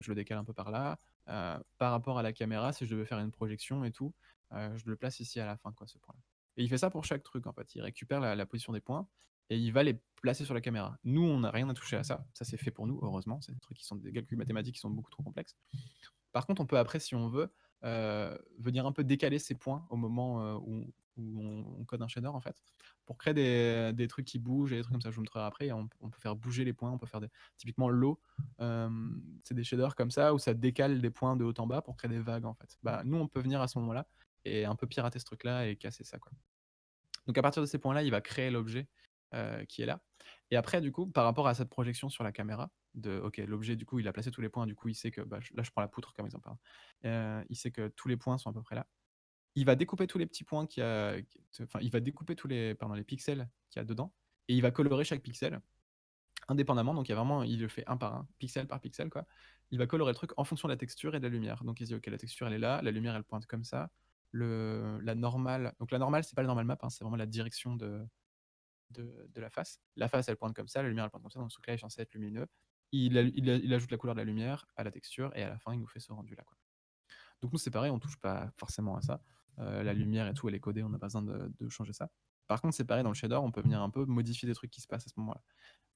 je le décale un peu par là. Par rapport à la caméra, si je devais faire une projection et tout, je le place ici à la fin, quoi, ce point-là. Et il fait ça pour chaque truc, en fait. Il récupère la position des points et il va les placer sur la caméra. Nous, on n'a rien à toucher à ça. Ça, c'est fait pour nous, heureusement. C'est des trucs qui sont des calculs mathématiques qui sont beaucoup trop complexes. Par contre, on peut après, si on veut, venir un peu décaler ces points au moment où on code un shader, en fait, pour créer des trucs qui bougent et des trucs comme ça. Je vous montrerai après. On peut faire bouger les points, on peut faire typiquement l'eau. C'est des shaders comme ça où ça décale des points de haut en bas pour créer des vagues, en fait. Bah, nous, on peut venir à ce moment-là et un peu pirater ce truc-là et casser ça, quoi. Donc à partir de ces points-là, il va créer l'objet qui est là. Et après, du coup, par rapport à cette projection sur la caméra, ok, l'objet, du coup, il a placé tous les points, du coup, il sait que, bah, là, je prends la poutre comme exemple, hein. Il sait que tous les points sont à peu près là. Il va découper tous les petits points enfin, il va découper les pixels qu'il y a dedans, et il va colorer chaque pixel indépendamment. Donc il y a vraiment, il le fait un par un, pixel par pixel, quoi. Il va colorer le truc en fonction de la texture et de la lumière. Donc il se dit, ok, la texture elle est là, la lumière elle pointe comme ça. La normale, donc la normale c'est pas le normal map, hein, c'est vraiment la direction de la face. La face elle pointe comme ça, la lumière elle pointe comme ça, donc ce truc-là est censé être lumineux. Il ajoute la couleur de la lumière à la texture et à la fin il nous fait ce rendu là, quoi. Donc nous c'est pareil, on touche pas forcément à ça. La lumière et tout elle est codée, on n'a pas besoin de changer ça. Par contre c'est pareil dans le shader, on peut venir un peu modifier des trucs qui se passent à ce moment-là.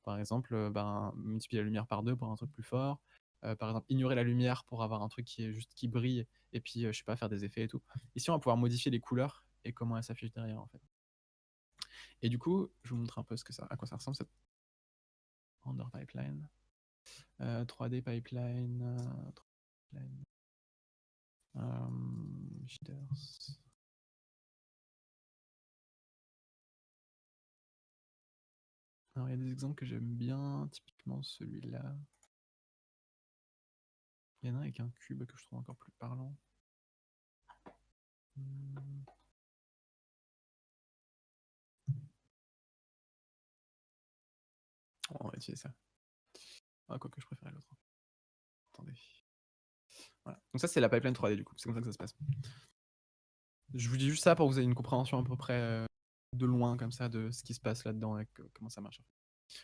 Par exemple, ben, multiplier la lumière par 2 pour un truc plus fort. Par exemple, ignorer la lumière pour avoir un truc qui brille et puis, je sais pas, faire des effets et tout. Ici, on va pouvoir modifier les couleurs et comment elles s'affichent derrière, en fait. Et du coup, je vous montre un peu à quoi ça ressemble cette render pipeline. 3D pipeline, shaders. Alors, il y a des exemples que j'aime bien, typiquement celui-là. Il y en a un avec un cube que je trouve encore plus parlant. Hmm. On va utiliser ça. Ah, quoique je préférais l'autre. Attendez. Voilà. Donc ça, c'est la pipeline 3D, du coup. C'est comme ça que ça se passe. Je vous dis juste ça pour que vous ayez une compréhension à peu près de loin, comme ça, de ce qui se passe là-dedans et comment ça marche.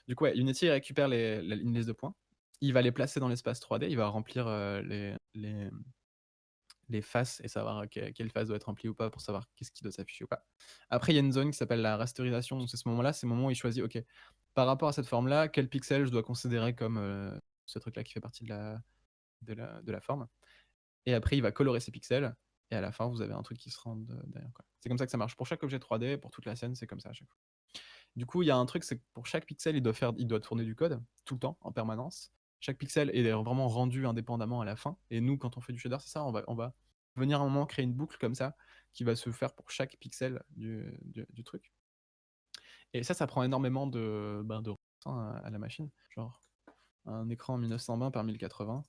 Du coup, ouais, Unity récupère une liste de points. Il va les placer dans l'espace 3D. Il va remplir les faces et savoir quelle face doit être remplie ou pas pour savoir qu'est-ce qui doit s'afficher ou pas. Après, il y a une zone qui s'appelle la rasterisation. Donc, c'est ce moment-là, c'est le moment où il choisit, OK, par rapport à cette forme-là, quel pixel je dois considérer comme ce truc-là qui fait partie de la forme. Et après, il va colorer ses pixels. Et à la fin, vous avez un truc qui se rend derrière, quoi. C'est comme ça que ça marche. Pour chaque objet 3D, pour toute la scène, c'est comme ça à chaque fois. Du coup, il y a un truc, c'est que pour chaque pixel, il doit tourner du code tout le temps, en permanence. Chaque pixel est vraiment rendu indépendamment à la fin. Et nous, quand on fait du shader, c'est ça, on va venir à un moment créer une boucle comme ça qui va se faire pour chaque pixel du truc. Et ça prend énormément de ressources, à la machine. Genre, un écran 1920 par 1080,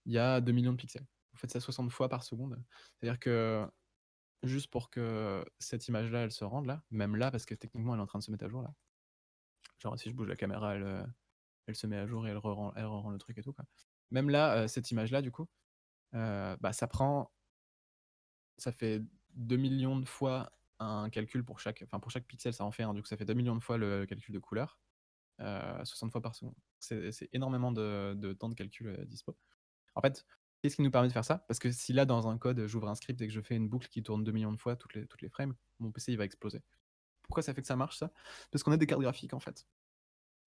il y a 2 millions de pixels. Vous faites ça 60 fois par seconde. C'est-à-dire que juste pour que cette image-là, elle se rende là, même là, parce que techniquement, elle est en train de se mettre à jour là. Genre, si je bouge la caméra, elle se met à jour et elle rend le truc et tout, quoi. Même là, cette image-là, du coup, bah, ça fait 2 millions de fois un calcul pour chaque pixel, ça en fait un. Du coup, ça fait 2 millions de fois le calcul de couleur, 60 fois par seconde. C'est énormément de temps de calcul dispo. En fait, qu'est-ce qui nous permet de faire ça? Parce que si là, dans un code, j'ouvre un script et que je fais une boucle qui tourne 2 millions de fois toutes les frames, mon PC il va exploser. Pourquoi ça fait que ça marche, ça? Parce qu'on a des cartes graphiques, en fait.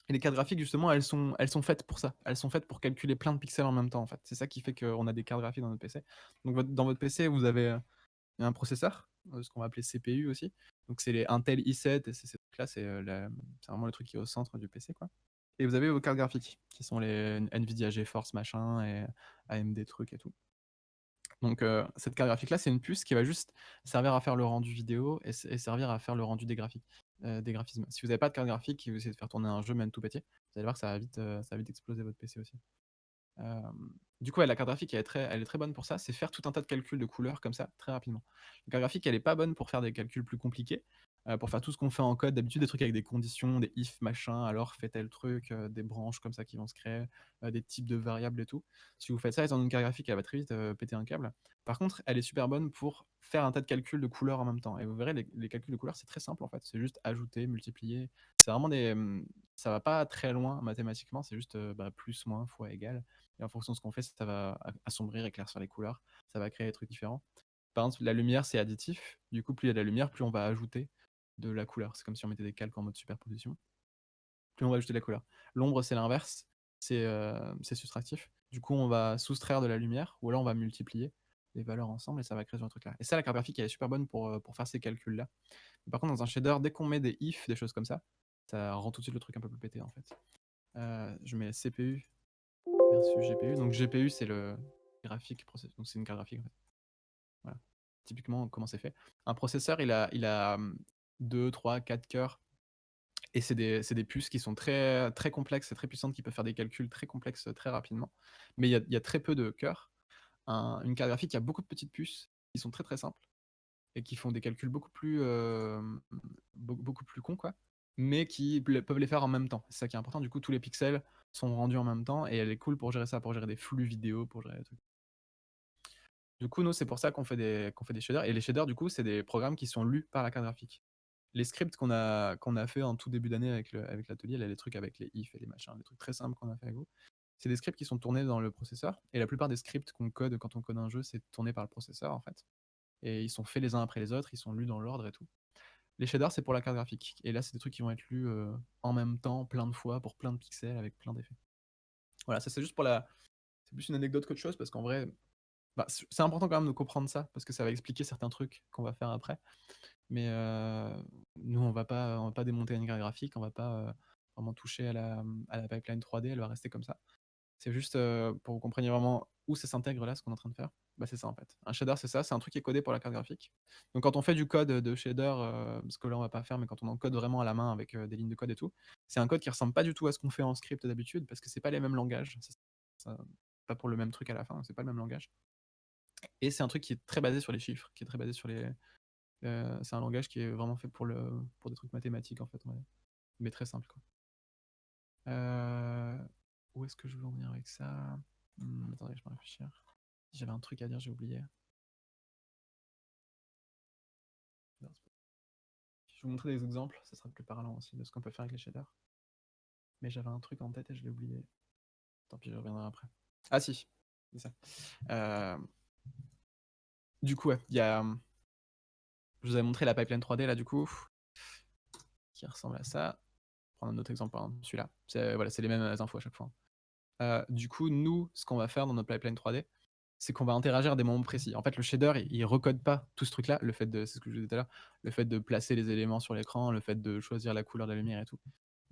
Et les cartes graphiques, justement, elles sont faites pour ça. Elles sont faites pour calculer plein de pixels en même temps, en fait. C'est ça qui fait qu'on a des cartes graphiques dans notre PC. Donc dans votre PC, vous avez un processeur, ce qu'on va appeler CPU aussi. Donc c'est les Intel i7, et c'est ces trucs-là, c'est vraiment le truc qui est au centre du PC, quoi. Et vous avez vos cartes graphiques, qui sont les Nvidia GeForce machin, et AMD trucs et tout. Donc cette carte graphique-là, c'est une puce qui va juste servir à faire le rendu vidéo et servir à faire le rendu des graphismes. Si vous n'avez pas de carte graphique et vous essayez de faire tourner un jeu même tout petit, vous allez voir que ça va vite exploser votre PC aussi. Euh, du coup, ouais, la carte graphique, elle est très bonne pour ça. C'est faire tout un tas de calculs de couleurs comme ça, très rapidement. La carte graphique, elle est pas bonne pour faire des calculs plus compliqués, pour faire tout ce qu'on fait en code. D'habitude, des trucs avec des conditions, des if, machin, alors fais tel truc, des branches comme ça qui vont se créer, des types de variables et tout. Si vous faites ça, étant une carte graphique, elle va très vite péter un câble. Par contre, elle est super bonne pour faire un tas de calculs de couleurs en même temps. Et vous verrez, les calculs de couleurs, c'est très simple en fait. C'est juste ajouter, multiplier. C'est vraiment ça va pas très loin mathématiquement, c'est juste plus, moins, fois, égal. Et en fonction de ce qu'on fait, ça va assombrir, éclaircir les couleurs, ça va créer des trucs différents. Par exemple, la lumière, c'est additif. Du coup, plus il y a de la lumière, plus on va ajouter de la couleur. C'est comme si on mettait des calques en mode superposition. Plus on va ajouter de la couleur. L'ombre, c'est l'inverse. C'est soustractif. Du coup, on va soustraire de la lumière, ou alors on va multiplier les valeurs ensemble et ça va créer ce genre de truc-là. Et ça, la carte graphique, elle est super bonne pour faire ces calculs-là. Par contre, dans un shader, dès qu'on met des ifs, des choses comme ça rend tout de suite le truc un peu plus pété en fait. Je mets CPU versus GPU. Donc GPU, c'est le graphique processeur. Donc c'est une carte graphique en fait. Voilà. Typiquement, comment c'est fait. Un processeur, il a 2, 3, 4 cœurs. Et c'est des puces qui sont très, très complexes et très puissantes, qui peuvent faire des calculs très complexes très rapidement. Mais il y a très peu de cœurs. Une carte graphique, il y a beaucoup de petites puces qui sont très très simples et qui font des calculs beaucoup plus cons, quoi, mais qui peuvent les faire en même temps. C'est ça qui est important. Du coup, tous les pixels sont rendus en même temps et elle est cool pour gérer ça, pour gérer des flux vidéo, pour gérer des trucs. Du coup, nous, c'est pour ça qu'on fait des shaders. Et les shaders, du coup, c'est des programmes qui sont lus par la carte graphique. Les scripts qu'on a fait en tout début d'année avec l'atelier, là, les trucs avec les ifs et les machins, les trucs très simples qu'on a fait avec vous, c'est des scripts qui sont tournés dans le processeur. Et la plupart des scripts qu'on code quand on code un jeu, c'est tourné par le processeur, en fait. Et ils sont faits les uns après les autres, ils sont lus dans l'ordre et tout. Les shaders, c'est pour la carte graphique. Et là, c'est des trucs qui vont être lus en même temps, plein de fois, pour plein de pixels, avec plein d'effets. Voilà, ça c'est juste pour la. C'est plus une anecdote qu'autre chose, parce qu'en vrai, bah, c'est important quand même de comprendre ça, parce que ça va expliquer certains trucs qu'on va faire après. Mais nous, on va pas démonter une carte graphique, on va pas vraiment toucher à la pipeline 3D, elle va rester comme ça. C'est juste pour que vous compreniez vraiment où ça s'intègre là, ce qu'on est en train de faire. Bah, c'est ça en fait. Un shader, c'est ça, c'est un truc qui est codé pour la carte graphique. Donc quand on fait du code de shader, ce que là on va pas faire, mais quand on en code vraiment à la main avec des lignes de code et tout, c'est un code qui ressemble pas du tout à ce qu'on fait en script d'habitude, parce que c'est pas les mêmes langages. Pas pour le même truc à la fin, c'est pas le même langage. Et c'est un truc qui est très basé sur les chiffres, qui est très basé sur les. C'est un langage qui est vraiment fait pour des trucs mathématiques en fait, mais très simple quoi. Euh, Où est-ce que je veux en venir avec ça? Attendez, je vais réfléchir. J'avais un truc à dire, j'ai oublié. Je vais vous montrer des exemples, ça sera plus parlant aussi de ce qu'on peut faire avec les shaders. Mais j'avais un truc en tête et je l'ai oublié. Tant pis, je reviendrai après. Ah si, c'est ça. Du coup, ouais, je vous avais montré la pipeline 3D là, du coup, qui ressemble à ça. Prendre un autre exemple, hein, celui-là. Voilà, c'est les mêmes infos à chaque fois. Du coup, nous, ce qu'on va faire dans notre pipeline 3D, c'est qu'on va interagir à des moments précis. En fait, le shader, il recode pas tout ce truc-là, c'est ce que je vous disais tout à l'heure, le fait de placer les éléments sur l'écran, le fait de choisir la couleur de la lumière et tout.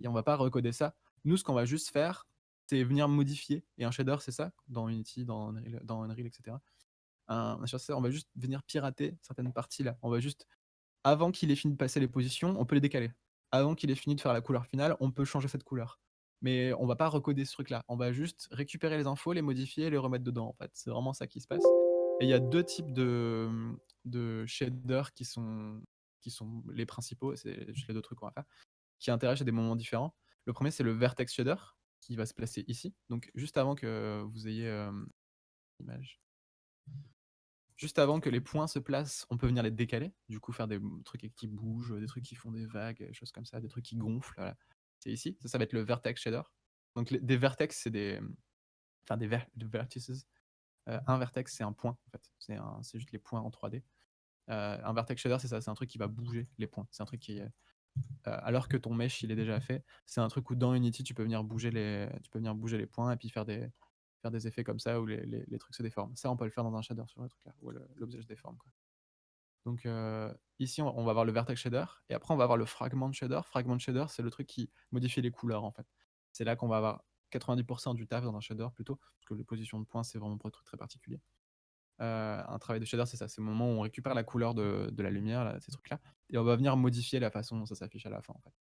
Et on va pas recoder ça. Nous, ce qu'on va juste faire, c'est venir modifier. Et un shader, c'est ça, dans Unity, dans Unreal, etc. Un shader, on va juste venir pirater certaines parties là. On va juste, avant qu'il ait fini de passer les positions, on peut les décaler. Avant qu'il ait fini de faire la couleur finale, on peut changer cette couleur. Mais on va pas recoder ce truc-là. On va juste récupérer les infos, les modifier et les remettre dedans, en fait. C'est vraiment ça qui se passe. Et il y a deux types de shaders qui sont les principaux, c'est juste les deux trucs qu'on va faire, qui interagissent à des moments différents. Le premier, c'est le vertex shader, qui va se placer ici. Donc, juste avant que vous ayez l'image. Juste avant que les points se placent, on peut venir les décaler, du coup faire des trucs qui bougent, des trucs qui font des vagues, des choses comme ça, des trucs qui gonflent. Voilà. C'est ici, ça va être le vertex shader. Donc des vertex, c'est des vertices. Un vertex, c'est un point en fait. C'est juste les points en 3D. Un vertex shader, c'est ça, c'est un truc qui va bouger les points. C'est un truc qui, alors que ton mesh il est déjà fait, c'est un truc où dans Unity tu peux venir bouger les points et puis faire des effets comme ça où les trucs se déforment. Ça, on peut le faire dans un shader sur le truc là, où l'objet se déforme, quoi. Donc ici, on va avoir le vertex shader, et après on va avoir le fragment shader. Fragment shader, c'est le truc qui modifie les couleurs en fait. C'est là qu'on va avoir 90% du taf dans un shader plutôt, parce que les positions de points, c'est vraiment pour des trucs très particuliers. Un travail de shader, c'est ça, c'est le moment où on récupère la couleur de la lumière, là, ces trucs-là, et on va venir modifier la façon dont ça s'affiche à la fin en fait.